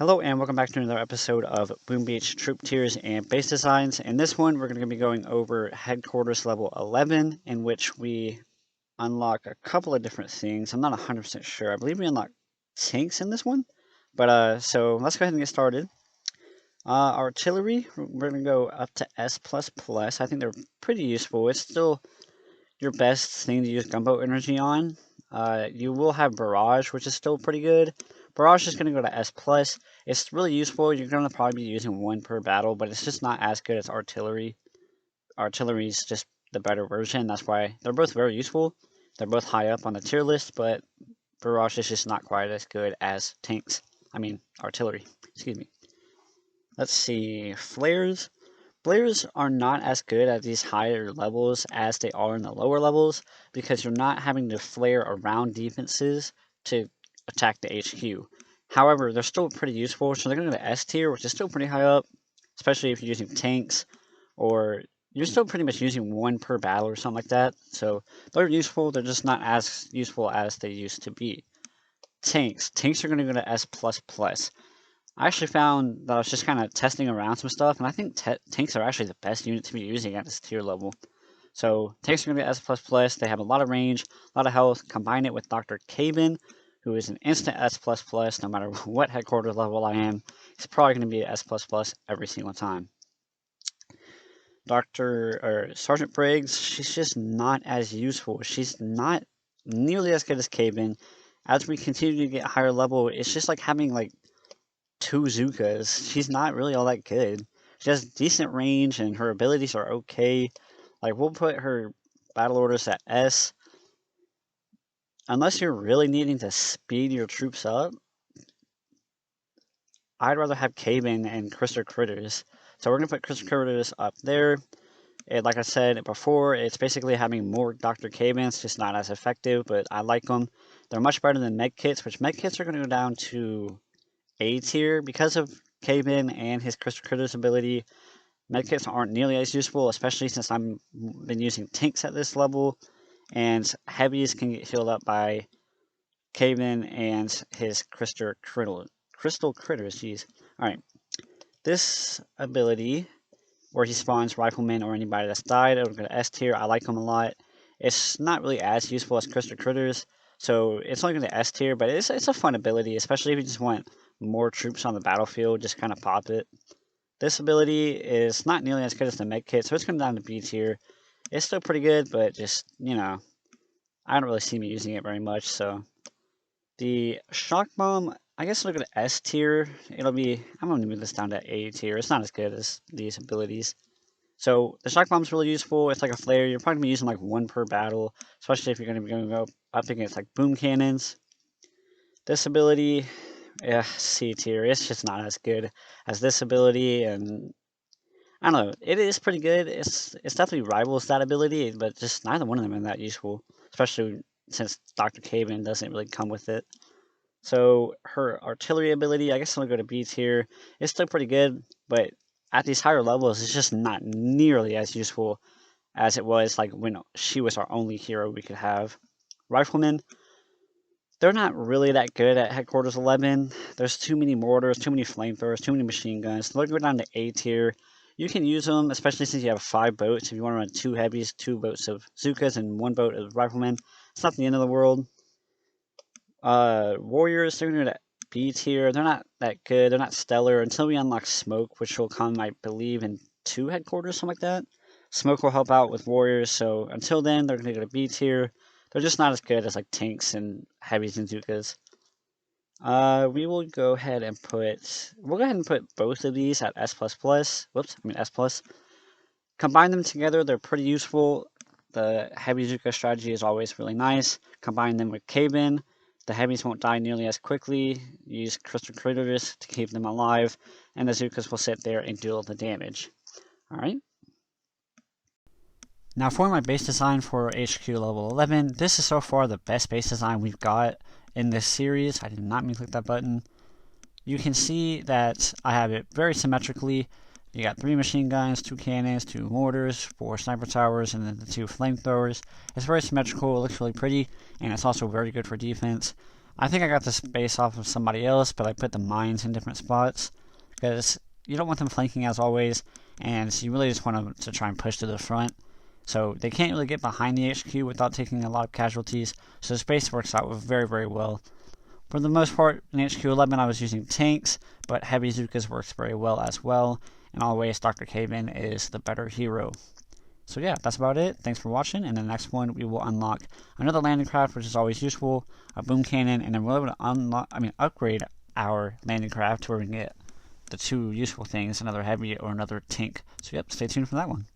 Hello and welcome back to another episode of Boom Beach Troop Tiers and Base Designs. In this one, we're going to be going over Headquarters Level 11, in which we unlock a couple of different things. I'm not 100% sure. I believe we unlock tanks in this one. So let's go ahead and get started. Artillery, we're going to go up to S++. I think they're pretty useful. It's still your best thing to use gunboat energy on. You will have Barrage, which is still pretty good. Barrage is going to go to S+. It's really useful. You're going to probably be using one per battle, but it's just not as good as Artillery. Artillery is just the better version. That's why they're both very useful. They're both high up on the tier list, but Barrage is just not quite as good as Artillery. Excuse me. Let's see. Flares. Flares are not as good at these higher levels as they are in the lower levels because you're not having to flare around defenses to attack the HQ. However, they're still pretty useful, so they're going to go to S tier, which is still pretty high up, especially if you're using tanks, or you're still pretty much using one per battle or something like that. So they're useful, they're just not as useful as they used to be. Tanks are going to go to S++. I actually found that I was just kind of testing around some stuff, and I think tanks are actually the best unit to be using at this tier level. So tanks are going to be S++. They have a lot of range, a lot of health. Combine it with Dr. Cabin, who is an instant S++, no matter what headquarters level I am. He's probably going to be S++ every single time. Sergeant Briggs, she's just not as useful. She's not nearly as good as Cabin. As we continue to get higher level, it's just like having like two Zukas. She's not really all that good. She has decent range and her abilities are okay. Like, we'll put her battle orders at S. Unless you're really needing to speed your troops up, I'd rather have Cabin and Crystal Critters. So we're going to put Crystal Critters up there. And like I said before, it's basically having more Dr. Cabins, just not as effective, but I like them. They're much better than Medkits, which Medkits are going to go down to A tier because of Cabin and his Crystal Critters ability. Medkits aren't nearly as useful, especially since I've been using tanks at this level, and heavies can get healed up by Cabin and his Crystal Critters. Jeez. Alright. This ability, where he spawns Rifleman or anybody that's died, it'll go to S tier. I like him a lot. It's not really as useful as Crystal Critters, so it's only going to S tier, but it's a fun ability, especially if you just want more troops on the battlefield, just kind of pop it. This ability is not nearly as good as the Medkit, so it's going down to B tier. It's still pretty good, but just, I don't really see me using it very much, so. The Shock Bomb, I guess it'll go to S tier. I'm going to move this down to A tier. It's not as good as these abilities. So the Shock Bomb's really useful. It's like a flare. You're probably going to be using like one per battle, especially if you're going to be going up against like boom cannons. This ability, C tier. It's just not as good as this ability, and I don't know. It is pretty good. It's definitely rivals that ability, but just neither one of them are that useful, especially since Dr. Cabin doesn't really come with it. So her artillery ability, I guess I'll go to B tier. It's still pretty good, but at these higher levels, it's just not nearly as useful as it was like when she was our only hero we could have. Riflemen, they're not really that good at Headquarters 11. There's too many mortars, too many flamethrowers, too many machine guns. They'll go down to A tier. You can use them, especially since you have 5 boats. If you want to run 2 heavies, 2 boats of Zukas, and 1 boat of Riflemen, it's not the end of the world. Warriors, they're going to B tier. They're not that good. They're not stellar until we unlock Smoke, which will come, I believe, in 2 headquarters, something like that. Smoke will help out with Warriors, so until then, they're going to go to B tier. They're just not as good as like tanks and heavies and Zukas. We will go ahead and put both of these at S++. S+. Combine them together, they're pretty useful. The heavy Zuka strategy is always really nice. Combine them with Cabin. The heavies won't die nearly as quickly. Use Crystal Critters to keep them alive, and the Zukas will sit there and do all the damage. Alright. Now for my base design for HQ level 11, this is so far the best base design we've got in this series. I did not mean to click that button. You can see that I have it very symmetrically. You got 3 machine guns, 2 cannons, 2 mortars, 4 sniper towers, and then the 2 flamethrowers. It's very symmetrical, it looks really pretty, and it's also very good for defense. I think I got this base off of somebody else, but I put the mines in different spots because you don't want them flanking as always, and so you really just want them to try and push to the front. So they can't really get behind the HQ without taking a lot of casualties, so this base works out very, very well. For the most part, in HQ 11 I was using tanks, but heavy Zookas works very well as well, and always Dr. Caveman is the better hero. So yeah, that's about it. Thanks for watching. In the next one, we will unlock another landing craft, which is always useful, a boom cannon, and then we're able to upgrade our landing craft to where we can get the two useful things, another heavy or another tank. So yep, stay tuned for that one.